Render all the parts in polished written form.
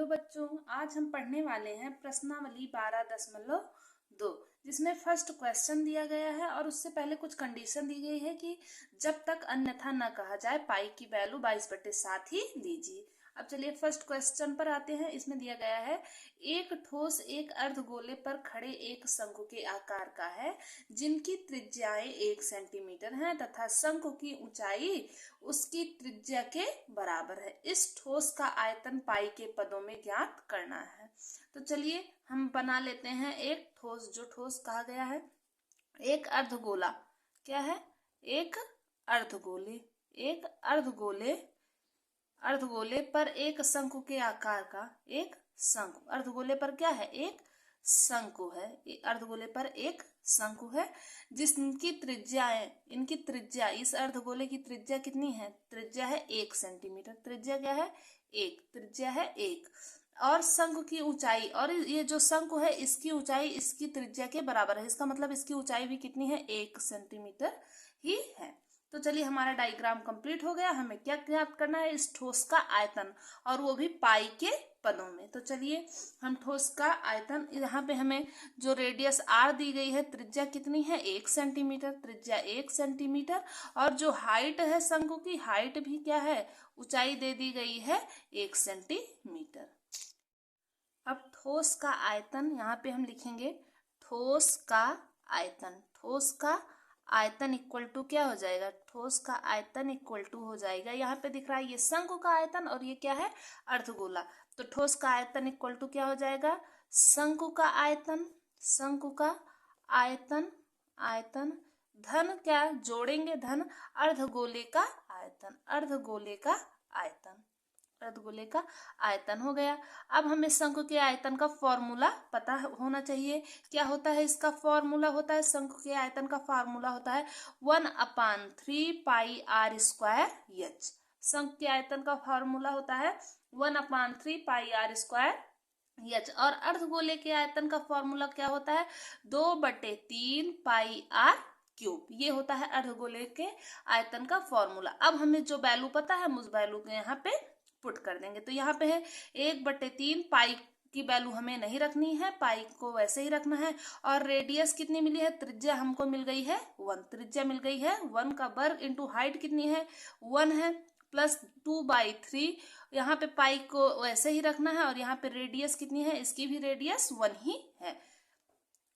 Hello बच्चों, आज हम पढ़ने वाले हैं प्रश्नावली 12.2 जिसमें फर्स्ट क्वेश्चन दिया गया है और उससे पहले कुछ कंडीशन दी गई है कि जब तक अन्यथा न कहा जाए पाई की वैल्यू 22/7 ही लीजिए। अब चलिए फर्स्ट क्वेश्चन पर आते हैं। इसमें दिया गया है एक ठोस एक अर्धगोले पर खड़े एक शंकु के आकार का है जिनकी त्रिज्याएं 1 सेंटीमीटर हैं तथा शंकु की ऊंचाई उसकी त्रिज्या के बराबर है। इस ठोस का आयतन पाई के पदों में ज्ञात करना है। तो चलिए हम बना लेते हैं एक ठोस। जो ठोस कहा गया है एक अर्धगोला, क्या है? एक अर्धगोले, एक अर्धगोले पर एक शंकु के आकार का एक शंकु। अर्धगोले पर क्या है? एक शंकु है। अर्धगोले पर एक शंकु है जिसकी त्रिज्याएं, इनकी त्रिज्या, इस अर्धगोले की त्रिज्या कितनी है? त्रिज्या है 1 सेंटीमीटर। त्रिज्या क्या है? 1। त्रिज्या है 1 और शंकु की ऊंचाई, और ये जो शंकु है इसकी ऊंचाई इसकी त्रिज्या के बराबर है। इसका मतलब इसकी ऊंचाई भी कितनी है? 1 सेंटीमीटर ही है। तो चलिए हमारा डायग्राम कंप्लीट हो गया। हमें क्या ज्ञात करना है? इस ठोस का आयतन, और वो भी पाई के पदों में। तो चलिए हम ठोस का आयतन, यहाँ पे हमें जो रेडियस आर दी गई है, त्रिज्या कितनी है? 1 सेंटीमीटर। त्रिज्या 1 सेंटीमीटर और जो हाइट है शंकु की, हाइट भी क्या है? ऊंचाई दे दी गई है 1 सेंटीमीटर। अब ठोस का आयतन यहाँ पे हम लिखेंगे ठोस का आयतन। ठोस का आयतन इक्वल टू क्या हो जाएगा? ठोस का आयतन इक्वल टू हो जाएगा, यहाँ पे दिख रहा है ये शंकु का आयतन और ये क्या है? अर्धगोला। तो ठोस का आयतन इक्वल टू क्या हो जाएगा? शंकु का आयतन, शंकु का आयतन, आयतन धन क्या जोड़ेंगे? धन अर्धगोले का आयतन, अर्धगोले का आयतन, अर्धगोले का आयतन हो गया। अब हमें शंकु के आयतन का फॉर्मूला पता होना चाहिए। क्या होता है इसका फॉर्मूला? होता है शंकु के आयतन का फॉर्मूला होता है 1/3 पाई आर स्क्वायर एच। शंकु के आयतन का फॉर्मूला होता है 1/3 पाई आर स्क्वायर एच। और अर्धगोले के आयतन का फॉर्मूला क्या होता है? 2/3 पाई आर क्यूब। ये होता है अर्धगोले के आयतन का फॉर्मूला। अब हमें जो वैल्यू पता है उस वैल्यू को यहाँ पे पुट कर देंगे। तो यहाँ पे है 1/3 पाई की वैल्यू हमें नहीं रखनी है, पाई को वैसे ही रखना है। और रेडियस कितनी मिली है? त्रिज्या हमको मिल गई है 1। त्रिज्या मिल गई है 1 का वर्ग इंटू हाइट कितनी है? 1 है, प्लस 2/3। यहाँ पे पाई को वैसे ही रखना है और यहाँ पे रेडियस कितनी है? इसकी भी रेडियस 1 ही है,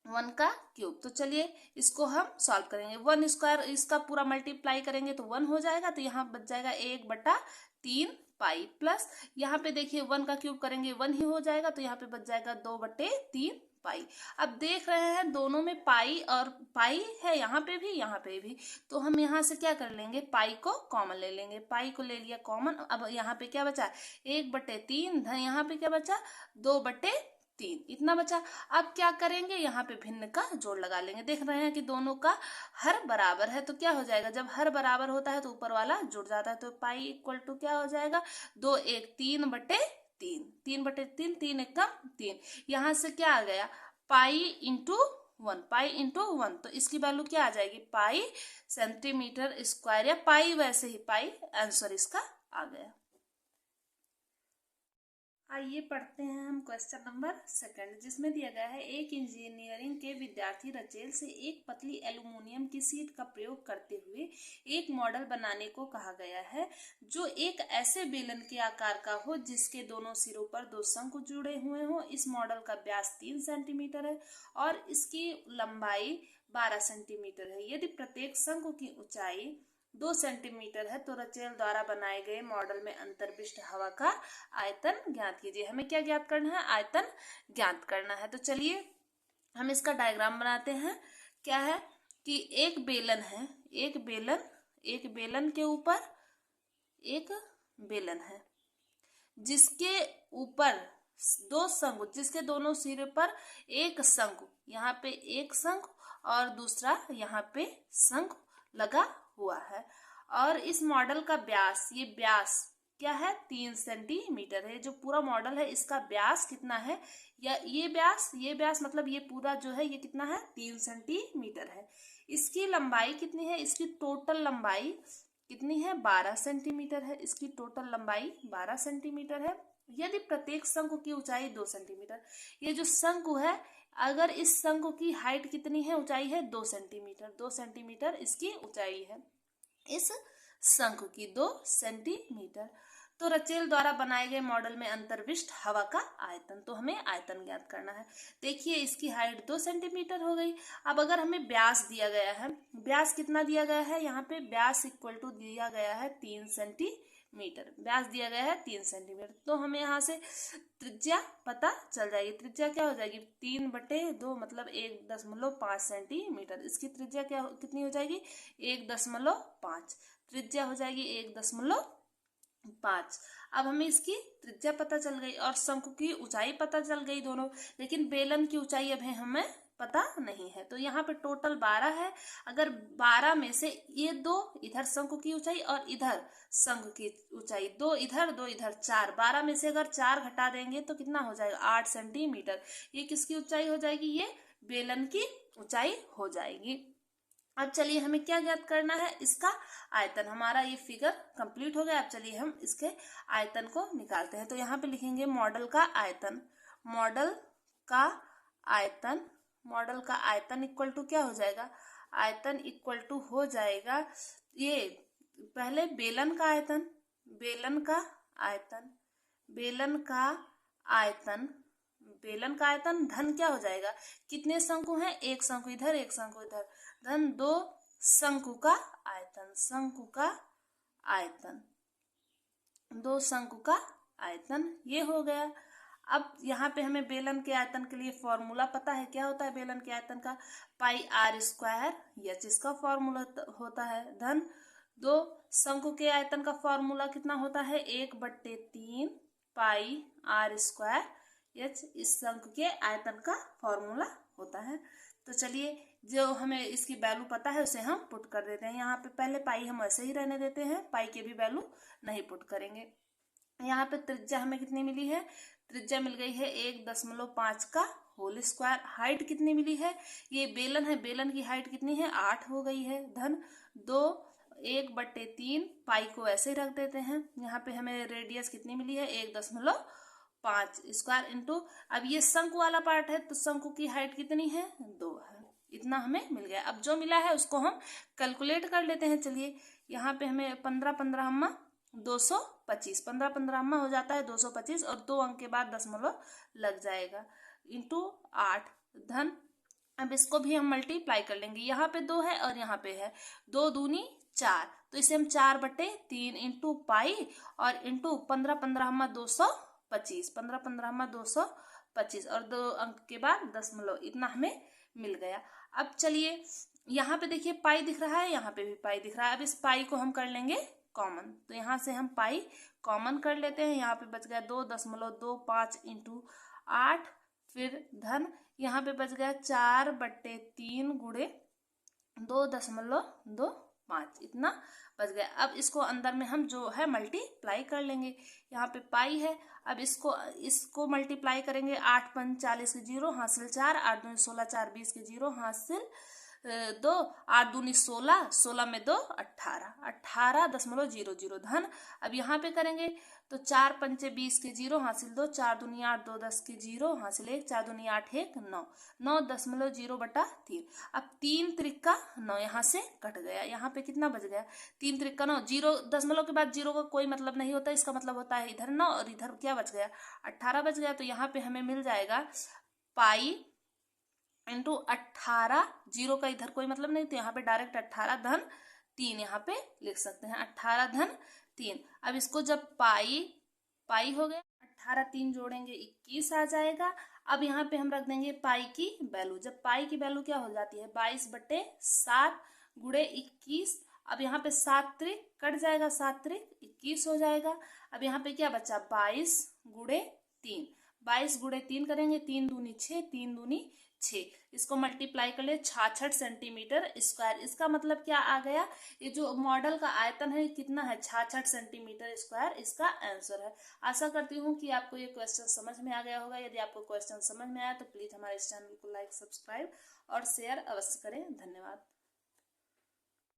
1 का क्यूब। तो चलिए इसको हम सॉल्व करेंगे। 1 स्क्वायर इसका पूरा मल्टीप्लाई करेंगे तो 1 हो जाएगा, तो यहाँ बच जाएगा 1/3 पाई, प्लस यहाँ पे देखिए 1 का क्यूब करेंगे 1 ही हो जाएगा, तो यहाँ पे बच जाएगा 2/3 पाई। अब देख रहे हैं दोनों में पाई और पाई है, यहाँ पे भी यहाँ पे भी, तो हम यहाँ से क्या कर लेंगे? पाई को कॉमन ले लेंगे। पाई को ले लिया कॉमन। अब यहाँ पे क्या बचा? 1/3 धन यहाँ पे क्या बचा? 2/3, इतना बचा। अब क्या करेंगे? यहाँ पे भिन्न का जोड़ लगा लेंगे। देख रहे हैं कि दोनों का हर बराबर है, तो क्या हो जाएगा? जब हर बराबर होता है तो ऊपर वाला जुड़ जाता है। तो पाई इक्वल टू क्या हो जाएगा? 2 1 3/3, 3/3, 3 1 3। यहाँ से क्या आ गया? Pi into 1, pi into 1। तो इसकी वैल्यू क्या आ जाएगी? पाई सेंटीमीटर स्क्वायर, या पाई वैसे ही पाई आंसर इसका आ गया। आइए पढ़ते हैं हम क्वेश्चन नंबर 2, जिसमें दिया गया है एक इंजीनियरिंग के विद्यार्थी रचेल से एक पतली एल्युमिनियम की शीट का प्रयोग करते हुए एक मॉडल बनाने को कहा गया है जो एक ऐसे बेलन के आकार का हो जिसके दोनों सिरों पर 2 शंकु जुड़े हुए हों। इस मॉडल का व्यास 3 सेंटीमीटर है और इसकी लंबाई 12 सेंटीमीटर है। यदि प्रत्येक शंकु की ऊंचाई 2 सेंटीमीटर है तो रचेल द्वारा बनाए गए मॉडल में अंतर्विष्ट हवा का आयतन ज्ञात कीजिए। हमें क्या ज्ञात करना है? आयतन ज्ञात करना है। तो चलिए हम इसका डायग्राम बनाते हैं। क्या है कि एक बेलन है, एक बेलन के ऊपर एक बेलन है जिसके ऊपर 2 शंकु, जिसके दोनों सिरे पर एक शंकु, यहाँ पे एक शंकु और दूसरा यहाँ पे शंकु लगा हुआ है। और इस मॉडल का व्यास, ये व्यास क्या है? 3 सेंटीमीटर है। जो पूरा मॉडल है इसका व्यास कितना है? या ये व्यास मतलब ये पूरा जो है ये कितना है? 3 सेंटीमीटर है। इसकी लंबाई कितनी है? इसकी टोटल लंबाई कितनी है? 12 सेंटीमीटर है। इसकी टोटल लंबाई 12 सेंटीमीटर है। यदि प्रत्येक शंकु की ऊंचाई 2 सेंटीमीटर, ये जो शंकु है, अगर इस शंकु की हाइट कितनी है, ऊंचाई है 2 सेंटीमीटर, 2 सेंटीमीटर इसकी ऊंचाई है इस शंकु की, 2 सेंटीमीटर। तो रचेल द्वारा बनाए गए मॉडल में अंतर्विष्ट हवा का आयतन, तो हमें आयतन ज्ञात करना है। देखिए इसकी हाइट 2 सेंटीमीटर हो गई। अब अगर हमें व्यास दिया गया है, व्यास कितना दिया गया है, यहाँ पे व्यास इक्वल टू दिया गया है 3 सेंटीमीटर, व्यास दिया गया है 3 सेंटीमीटर, तो हमें यहाँ से त्रिज्या पता चल जाएगी। त्रिज्या क्या हो जाएगी, 3/2 मतलब 1.5 सेंटीमीटर। इसकी त्रिज्या क्या कितनी हो जाएगी, 1.5 त्रिज्या हो जाएगी 1.5। अब हमें इसकी त्रिज्या पता चल गई और शंकु की ऊंचाई पता चल गई दोनों, लेकिन बेलन की ऊंचाई अभी हमें पता नहीं है। तो यहाँ पे टोटल 12 है। अगर 12 में से ये 2 इधर शंकु की ऊंचाई और इधर शंकु की ऊंचाई, 2 इधर 2 इधर 4, 12 में से अगर 4 घटा देंगे तो कितना हो जाएगा, 8 सेंटीमीटर। ये किसकी ऊंचाई हो जाएगी, ये बेलन की ऊंचाई हो जाएगी। अब चलिए हमें क्या ज्ञात करना है, इसका आयतन। हमारा ये फिगर कंप्लीट हो गया। अब चलिए हम इसके आयतन को निकालते हैं। तो यहाँ पे लिखेंगे मॉडल का आयतन, मॉडल का आयतन, मॉडल का आयतन इक्वल टू क्या हो जाएगा, आयतन इक्वल टू हो जाएगा, ये पहले बेलन का आयतन, बेलन का आयतन, बेलन का आयतन, बेलन का आयतन धन क्या हो जाएगा, कितने शंकु हैं, एक शंकु इधर एक शंकु इधर, धन 2 शंकु का आयतन, शंकु का आयतन, 2 शंकु का आयतन, ये हो गया। अब यहाँ पे हमें बेलन के आयतन के लिए फॉर्मूला पता है, क्या होता है बेलन के आयतन का, πr² एच इसका फॉर्मूला होता है, धन 2 शंकु के आयतन का फॉर्मूला कितना होता है, 1/3 πr² एच इस शंकु के आयतन का फॉर्मूला होता है। तो चलिए जो हमें इसकी वैल्यू पता है उसे हम पुट कर देते हैं। यहाँ पे पहले पाई हम ऐसे ही रहने देते हैं, पाई के भी वैल्यू नहीं पुट करेंगे। यहाँ पे त्रिज्या हमें कितनी मिली है, त्रिज्या मिल गई है 1.5 का होल स्क्वायर। हाइट कितनी मिली है, ये बेलन है, बेलन की हाइट कितनी है, 8 हो गई है, धन 2 1/3 पाई को ऐसे ही रख देते हैं। यहाँ पे हमें रेडियस कितनी मिली है, 1.5 स्क्वायर इंटू, अब ये शंकु वाला पार्ट है तो शंकु की हाइट कितनी है, 2 है, इतना हमें मिल गया। अब जो मिला है उसको हम कैलकुलेट कर लेते हैं। चलिए यहाँ पे हमें 15 225, 15 हो जाता है 225 और 2 अंक के बाद दशमलव लग जाएगा, इंटू 8 धन, अब इसको भी हम मल्टीप्लाई कर लेंगे। यहाँ पे 2 है और यहाँ पे है, 2 दूनी 4, तो इसे हम 4/3 इंटू पाई और इंटू 15 225, 15 225 और 2 अंक के बाद दशमलव, इतना हमें मिल गया। अब चलिए यहाँ पे देखिए पाई दिख रहा है, यहाँ पे भी पाई दिख रहा है। अब इस पाई को हम कर लेंगे कॉमन, तो यहाँ से हम पाई कॉमन कर लेते हैं। यहाँ पे बच गया 2.25 इंटू 8, फिर धन यहाँ पे बच गया 4/3 गुणे 2.25, इतना बच गया। अब इसको अंदर में हम जो है मल्टीप्लाई कर लेंगे। यहाँ पे पाई है, अब इसको मल्टीप्लाई करेंगे, 8 5 40 के 0 हासिल 4, 8 दूनी 16, 4 20 के 0 हासिल 2, 8 दूनी 16, 16 में 2 18, 18.00 धन। अब यहाँ पे करेंगे तो 4 पंचे 20 के 0 हासिल 2, 4 दूनी 8, 2 10 के 0 हासिल 1, 4 दूनी 8 1 9, 9.0/3। अब 3 त्रिका 9 यहाँ से कट गया, यहाँ पे कितना बच गया, 3 त्रिका 9, 0 दशमलव के बाद 0 का कोई मतलब नहीं होता, इसका मतलब होता है इधर 9 और इधर क्या बच गया, 18 बच गया। तो यहाँ पे हमें मिल जाएगा पाई इंटू 18, 0 का इधर कोई मतलब नहीं, तो यहाँ पे डायरेक्ट 18 धन 3 यहाँ पे लिख सकते हैं, 18 धन 3। अब इसको जब पाई हो गया, 18 3 जोड़ेंगे 21 आ जाएगा। अब यहाँ पे हम रख देंगे पाई की वैल्यू, जब पाई की वैल्यू क्या हो जाती है, 22/7 गुणे 21। अब यहाँ पे 7 त्रिक कट जाएगा, 7 त्रिक 21 हो जाएगा। अब यहाँ पे क्या बचा, 22 गुणे 3, 22 गुणे 3 करेंगे, 3 दूनी 6, 3 दूनी 6, इसको मल्टीप्लाई कर ले 66 सेंटीमीटर स्क्वायर। इसका मतलब क्या आ गया, ये जो मॉडल का आयतन है कितना है, 66 सेंटीमीटर स्क्वायर इसका आंसर है। आशा करती हूँ कि आपको ये क्वेश्चन समझ में आ गया होगा। यदि आपको क्वेश्चन समझ में आया तो प्लीज हमारे इस चैनल को लाइक, सब्सक्राइब और शेयर अवश्य करें। धन्यवाद।